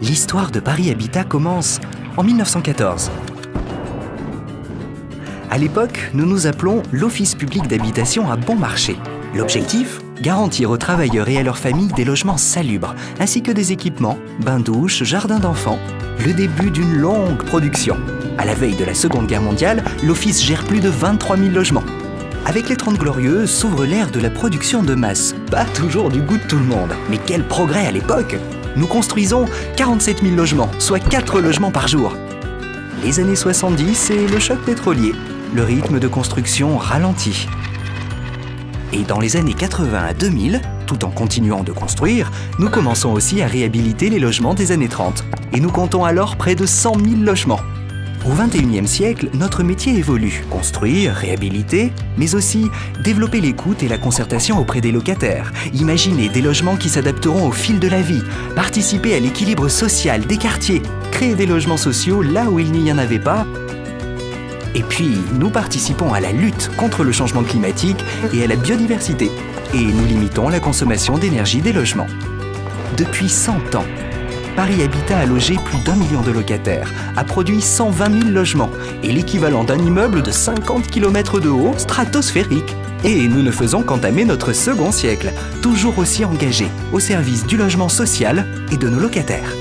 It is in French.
L'histoire de Paris Habitat commence en 1914. À l'époque, nous nous appelons l'Office public d'habitation à bon marché. L'objectif ? Garantir aux travailleurs et à leurs familles des logements salubres, ainsi que des équipements, bains-douches, jardins d'enfants. Le début d'une longue production. À la veille de la Seconde Guerre mondiale, l'Office gère plus de 23 000 logements. Avec les 30 Glorieuses s'ouvre l'ère de la production de masse. Pas toujours du goût de tout le monde, mais quel progrès à l'époque ! Nous construisons 47 000 logements, soit 4 logements par jour. Les années 70 et le choc pétrolier. Le rythme de construction ralentit. Et dans les années 80 à 2000, tout en continuant de construire, nous commençons aussi à réhabiliter les logements des années 30. Et nous comptons alors près de 100 000 logements. Au XXIe siècle, notre métier évolue. Construire, réhabiliter, mais aussi développer l'écoute et la concertation auprès des locataires. Imaginer des logements qui s'adapteront au fil de la vie. Participer à l'équilibre social des quartiers. Créer des logements sociaux là où il n'y en avait pas. Et puis, nous participons à la lutte contre le changement climatique et à la biodiversité. Et nous limitons la consommation d'énergie des logements. Depuis 100 ans, Paris Habitat a logé plus d'1 million de locataires, a produit 120 000 logements et l'équivalent d'un immeuble de 50 km de haut stratosphérique. Et nous ne faisons qu'entamer notre second siècle, toujours aussi engagés au service du logement social et de nos locataires.